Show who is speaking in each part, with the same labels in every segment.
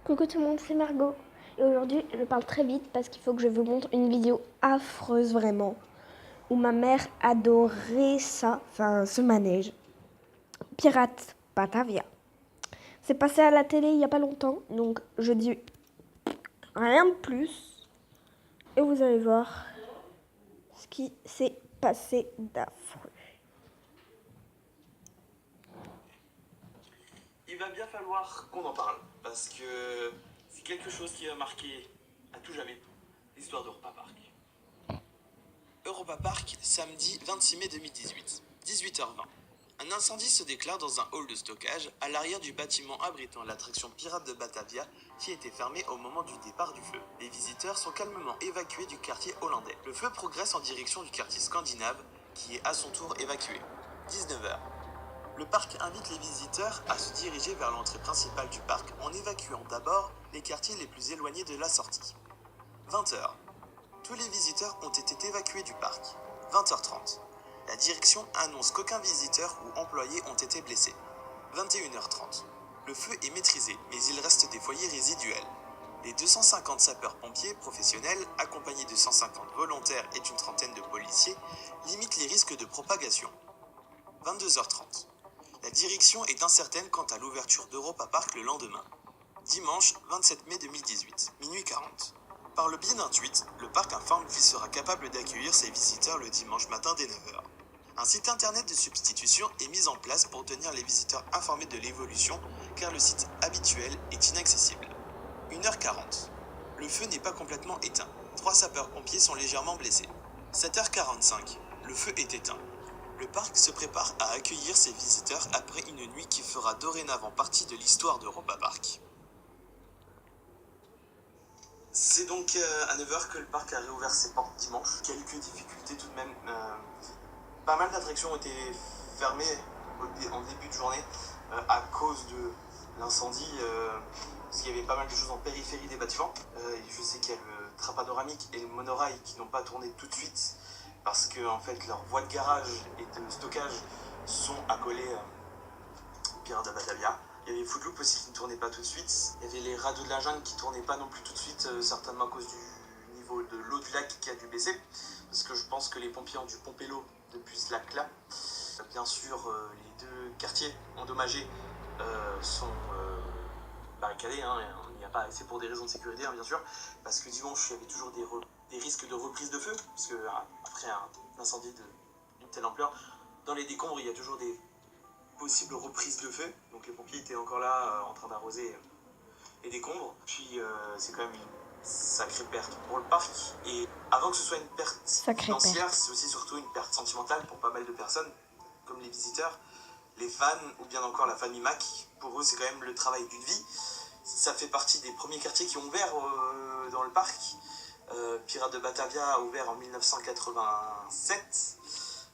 Speaker 1: Coucou tout le monde, c'est Margot. Et aujourd'hui, je parle très vite parce qu'il faut que je vous montre une vidéo affreuse vraiment. Où ma mère adorait ça, enfin ce manège. Pirate Batavia. C'est passé à la télé il n'y a pas longtemps, donc je dis rien de plus. Et vous allez voir ce qui s'est passé d'affreux.
Speaker 2: Il va bien falloir qu'on en parle, parce que c'est quelque chose qui va marquer à tout jamais l'histoire d'Europa Park. Europa Park, samedi 26 mai 2018, 18h20. Un incendie se déclare dans un hall de stockage à l'arrière du bâtiment abritant l'attraction Pirate de Batavia qui était fermée au moment du départ du feu. Les visiteurs sont calmement évacués du quartier hollandais. Le feu progresse en direction du quartier scandinave qui est à son tour évacué. 19h. Le parc invite les visiteurs à se diriger vers l'entrée principale du parc en évacuant d'abord les quartiers les plus éloignés de la sortie. 20h. Tous les visiteurs ont été évacués du parc. 20h30. La direction annonce qu'aucun visiteur ou employé ont été blessés. 21h30. Le feu est maîtrisé, mais il reste des foyers résiduels. Les 250 sapeurs-pompiers professionnels, accompagnés de 150 volontaires et d'une trentaine de policiers, limitent les risques de propagation. 22h30. La direction est incertaine quant à l'ouverture d'Europa Park le lendemain. Dimanche 27 mai 2018, minuit 40. Par le biais d'un tweet, le parc informe qu'il sera capable d'accueillir ses visiteurs le dimanche matin dès 9h. Un site internet de substitution est mis en place pour tenir les visiteurs informés de l'évolution, car le site habituel est inaccessible. 1h40. Le feu n'est pas complètement éteint. 3 sapeurs-pompiers sont légèrement blessés. 7h45. Le feu est éteint. Le parc se prépare à accueillir ses visiteurs après une nuit qui fera dorénavant partie de l'histoire d'Europa Park. C'est donc à 9h que le parc a réouvert ses portes dimanche. Quelques difficultés tout de même. Pas mal d'attractions ont été fermées en début de journée à cause de l'incendie. Parce qu'il y avait pas mal de choses en périphérie des bâtiments. Je sais qu'il y a le train panoramique et le monorail qui n'ont pas tourné tout de suite. Parce que en fait, leurs voies de garage et de stockage sont accolées au Pirate de Batavia. Il y avait Footloop aussi qui ne tournait pas tout de suite. Il y avait les radeaux de la jungle qui ne tournaient pas non plus tout de suite, certainement à cause du niveau de l'eau du lac qui a dû baisser. Parce que je pense que les pompiers ont dû pomper l'eau depuis ce lac-là. Bien sûr, les 2 quartiers endommagés sont barricadés. Il n'y a pas, c'est pour des raisons de sécurité, bien sûr. Parce que dimanche, il y avait toujours des risques de reprise de feu. Parce que après un incendie d'une telle ampleur, dans les décombres, il y a toujours des possibles reprises de feu. Donc les pompiers étaient encore là en train d'arroser les décombres. Puis c'est quand même une sacrée perte pour le parc. Et avant que ce soit une perte financière, c'est aussi surtout une perte sentimentale pour pas mal de personnes, comme les visiteurs, les fans ou bien encore la famille Mac. Pour eux, c'est quand même le travail d'une vie. Ça fait partie des premiers quartiers qui ont ouvert dans le parc. Pirate de Batavia a ouvert en 1987.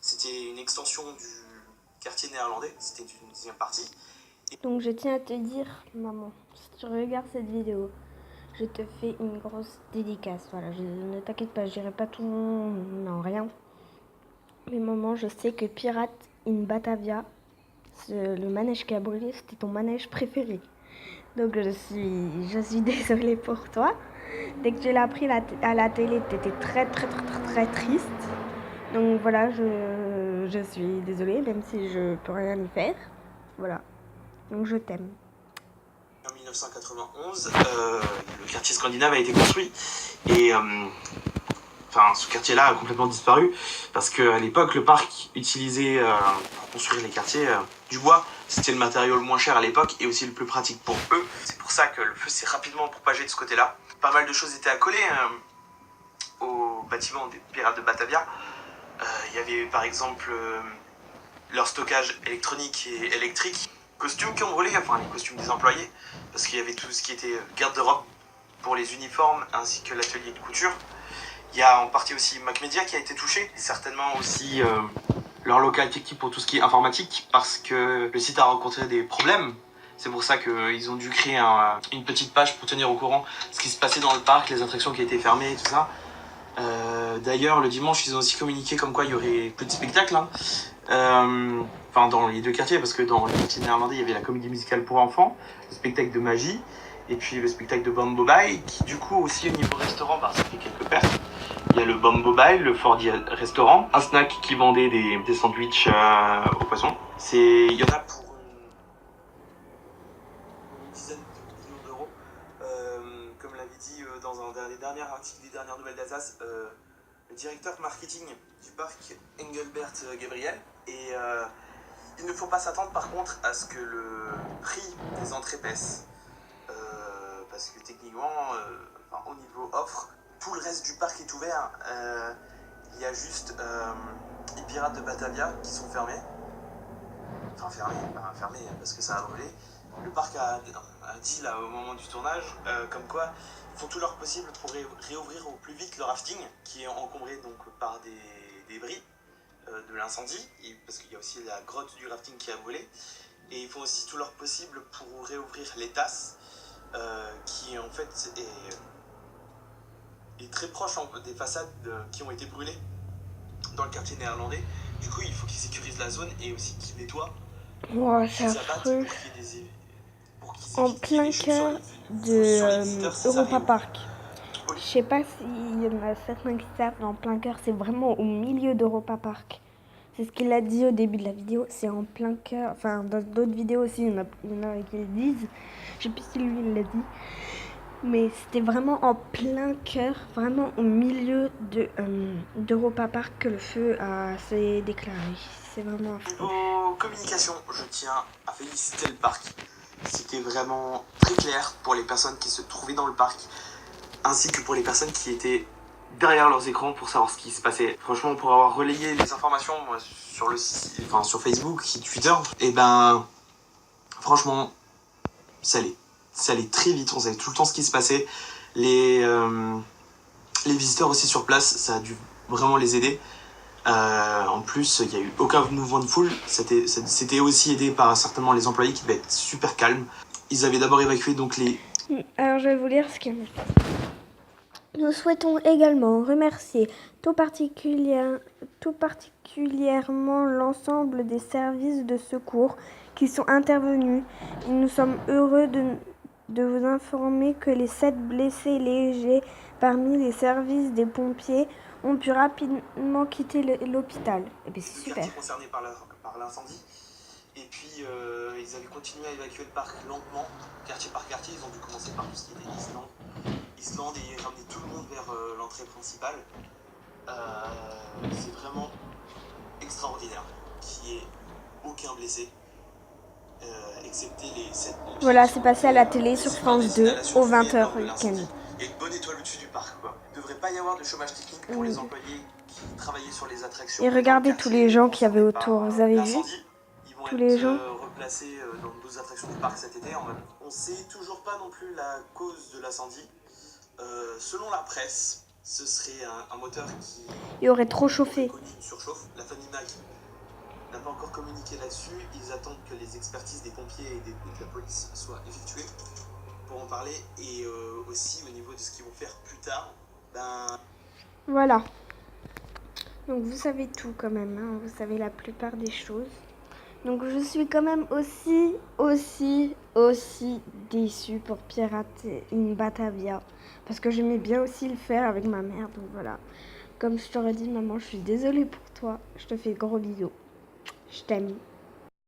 Speaker 2: C'était une extension du quartier néerlandais, c'était une deuxième partie.
Speaker 1: Donc je tiens à te dire, maman, si tu regardes cette vidéo, je te fais une grosse dédicace. Voilà, ne t'inquiète pas, je dirai pas tout, non, rien. Mais maman, je sais que Pirate in Batavia, le manège qui a brûlé, c'était ton manège préféré. Donc je suis désolée pour toi. Dès que tu l'as appris à la télé, tu étais très triste. Donc voilà, je suis désolée, même si je peux rien y faire. Voilà, donc je t'aime.
Speaker 2: En 1991, le quartier scandinave a été construit et ce quartier-là a complètement disparu parce qu'à l'époque, le parc utilisait pour construire les quartiers du bois. C'était le matériau le moins cher à l'époque et aussi le plus pratique pour eux. C'est pour ça que le feu s'est rapidement propagé de ce côté-là. Pas mal de choses étaient accolées au bâtiment des Pirates de Batavia. Il y avait par exemple leur stockage électronique et électrique. Costumes qui ont brûlé, enfin les costumes des employés, parce qu'il y avait tout ce qui était garde-robe pour les uniformes ainsi que l'atelier de couture. Il y a en partie aussi Macmedia qui a été touché, et certainement aussi leur local technique pour tout ce qui est informatique, parce que le site a rencontré des problèmes. C'est pour ça qu'ils ont dû créer une petite page pour tenir au courant ce qui se passait dans le parc, les attractions qui étaient fermées et tout ça. D'ailleurs, le dimanche, ils ont aussi communiqué comme quoi il y aurait plus de spectacles. Dans les 2 quartiers, parce que dans le quartier néerlandais, il y avait la comédie musicale pour enfants, le spectacle de magie, Et puis le spectacle de Bambo Bay, qui du coup aussi au niveau restaurant, bah, ça fait quelques pertes. Il y a le Bambo Bay, le Fordi restaurant, un snack qui vendait des sandwichs au poisson. Il y en a pour une dizaine de millions d'euros. Comme l'avait dit dans un des derniers articles des dernières nouvelles d'Alsace, le directeur marketing du parc, Engelbert Gabriel. Et il ne faut pas s'attendre par contre à ce que le prix des entrées baisse. Parce que techniquement, au niveau offre, tout le reste du parc est ouvert. Il y a juste les Pirates de Batavia qui sont fermés. Enfin fermés parce que ça a brûlé. Le parc a dit là au moment du tournage comme quoi ils font tout leur possible pour réouvrir au plus vite le rafting qui est encombré donc par des débris de l'incendie, parce qu'il y a aussi la grotte du rafting qui a brûlé. Et ils font aussi tout leur possible pour réouvrir les tasses qui en fait est très proche des façades qui ont été brûlées dans le quartier néerlandais. Du coup, il faut qu'ils sécurisent la zone et aussi qu'ils nettoient.
Speaker 1: Wow, c'est affreux. En plein cœur de Europa Park. Je sais pas s'il y en a certains qui savent, en plein cœur, c'est vraiment au milieu d'Europa Park. C'est ce qu'il a dit au début de la vidéo, c'est en plein cœur. Enfin, dans d'autres vidéos aussi, il y en a qui le disent. Je sais plus si lui il l'a dit. Mais c'était vraiment en plein cœur, vraiment au milieu d'Europa Park que le feu s'est déclaré. C'est vraiment affreux.
Speaker 2: Niveau communication, je tiens à féliciter le parc. C'était vraiment très clair pour les personnes qui se trouvaient dans le parc, ainsi que pour les personnes qui étaient derrière leurs écrans pour savoir ce qui se passait. Franchement, pour avoir relayé les informations sur le site, sur Facebook, Twitter, et ben franchement, ça allait très vite. On savait tout le temps ce qui se passait. Les visiteurs aussi sur place, ça a dû vraiment les aider. En plus, il n'y a eu aucun mouvement de foule. C'était aussi aidé par certainement les employés qui devaient être super calmes. Ils avaient d'abord évacué donc les...
Speaker 1: Alors je vais vous lire ce qu'il y a. Nous souhaitons également remercier tout particulièrement l'ensemble des services de secours qui sont intervenus. Et nous sommes heureux de vous informer que les 7 blessés légers parmi les services des pompiers ont pu rapidement quitter l'hôpital. Et bien c'est super.
Speaker 2: Concernés par l'incendie. Et puis ils avaient continué à évacuer le parc lentement, quartier par quartier. Ils ont dû commencer par tout ce qui était Islande et ramener tout le monde vers l'entrée principale. C'est vraiment extraordinaire qu'il n'y ait aucun blessé, excepté les 7 pompiers.
Speaker 1: Voilà, c'est passé à la télé sur France 2 au 20h week-end.
Speaker 2: Il y a une bonne étoile au-dessus du parc, quoi. Il ne devrait pas y avoir de chômage technique pour les employés qui travaillaient sur les attractions.
Speaker 1: Et regardez tous les gens qu'il y avait autour, vous avez vu tous les gens
Speaker 2: replacés dans d'autres attractions du parc cet été. On ne sait toujours pas non plus la cause de l'incendie. Selon la presse, ce serait un moteur qui
Speaker 1: aurait trop chauffé.
Speaker 2: Une surchauffe. La famille Mac n'a pas encore communiqué là-dessus. Ils attendent que les expertises des pompiers et de la police soient effectuées pour en parler. Et aussi au niveau de ce qu'ils vont faire plus tard.
Speaker 1: Voilà. Donc vous savez tout quand même, hein. Vous savez la plupart des choses. Donc je suis quand même aussi déçue pour pirater une Batavia. Parce que j'aimais bien aussi le faire avec ma mère. Donc voilà. Comme je t'aurais dit, maman, je suis désolée pour toi. Je te fais gros bisous. Je t'aime.